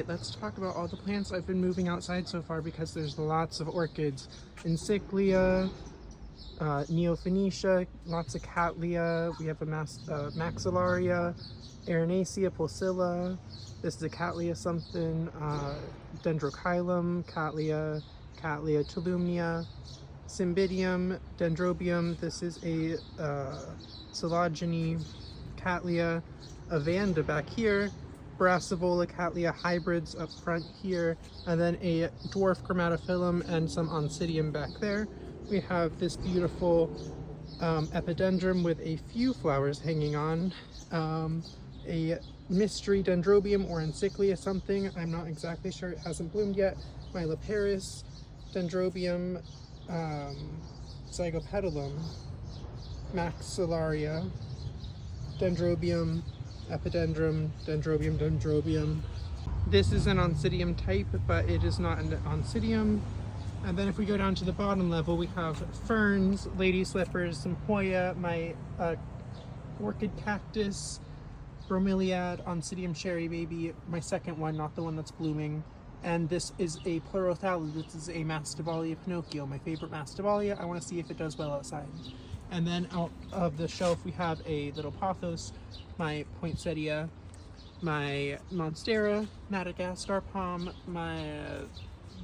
Alright, let's talk about all the plants I've been moving outside so far because there's lots of orchids. Encyclia, Neophoenicia, lots of Cattleya, we have a Maxillaria, Erinacea pulsilla, this is a Cattleya something, Dendrochilum, Cattleya tolumnia, Cymbidium, Dendrobium, this is a Coleogene Cattleya, a Vanda back here, Brassivola Cattleya hybrids up front here, and then a dwarf Chromatophyllum and some Oncidium back there. We have this beautiful epidendrum with a few flowers hanging on, a mystery Dendrobium or Encyclia something, I'm not exactly sure, it hasn't bloomed yet, Miloparis, Dendrobium, Zygopetalum, Maxillaria, Dendrobium, Epidendrum, Dendrobium. This is an Oncidium type, but it is not an Oncidium. And then if we go down to the bottom level, we have ferns, lady slippers, Sempoia, my orchid cactus, bromeliad, Oncidium cherry baby, my second one, not the one that's blooming. And this is a Pleurothallis. This is a Masdevallia Pinocchio, my favorite Masdevallia. I want to see if it does well outside. And then out of the shelf we have a little pothos, my poinsettia, my monstera, Madagascar palm, my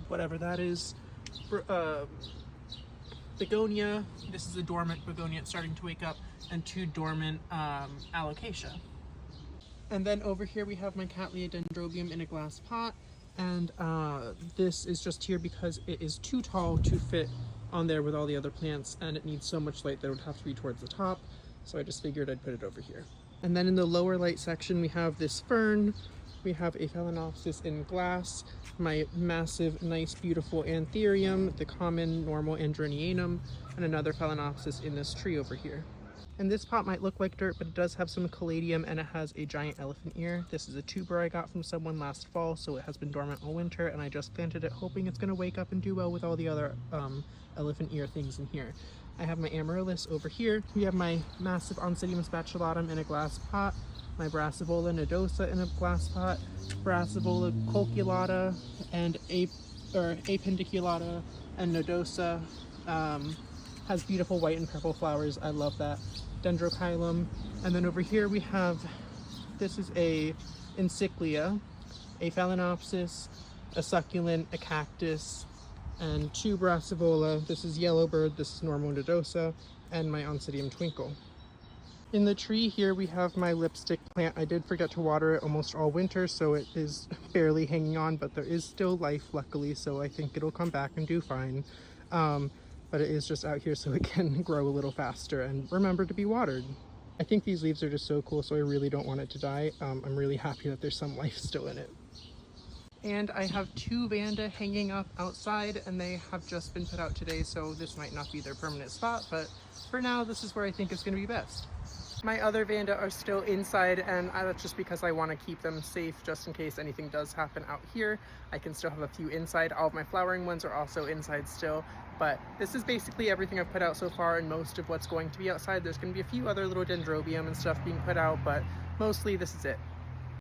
whatever that is, begonia. This is a dormant begonia, it's starting to wake up, and two dormant alocasia. And then over here we have my Cattleya Dendrobium in a glass pot, and this is just here because it is too tall to fit on there with all the other plants, and it needs so much light that it would have to be towards the top, so I just figured I'd put it over here. And then in the lower light section we have this fern, we have a Phalaenopsis in glass, my massive, nice, beautiful Anthurium, the common normal Andronianum, and another Phalaenopsis in this tree over here. And this pot might look like dirt, but it does have some caladium and it has a giant elephant ear. This is a tuber I got from someone last fall, so it has been dormant all winter, and I just planted it hoping it's gonna wake up and do well with all the other elephant ear things in here. I have my Amaryllis over here. We have my massive Oncidium spatulatum in a glass pot, my Brassivola nodosa in a glass pot, Brassivola colculata and appendiculata and nodosa. Has beautiful white and purple flowers, I love that. Dendrochilum. And then over here we have, this is a Encyclia, a Phalaenopsis, a succulent, a cactus, and two Brassivola. This is Yellowbird, this is normal nodosa, and my Oncidium twinkle. In the tree here we have my lipstick plant. I did forget to water it almost all winter, so it is barely hanging on, but there is still life luckily, so I think it'll come back and do fine. But it is just out here so it can grow a little faster, and remember to be watered. I think these leaves are just so cool, so I really don't want it to die. I'm really happy that there's some life still in it. And I have two Vanda hanging up outside, and they have just been put out today, so this might not be their permanent spot, but for now this is where I think it's going to be best. My other Vanda are still inside, and that's just because I want to keep them safe just in case anything does happen out here. I can still have a few inside. All of my flowering ones are also inside still, but this is basically everything I've put out so far and most of what's going to be outside. There's going to be a few other little Dendrobium and stuff being put out, but mostly this is it.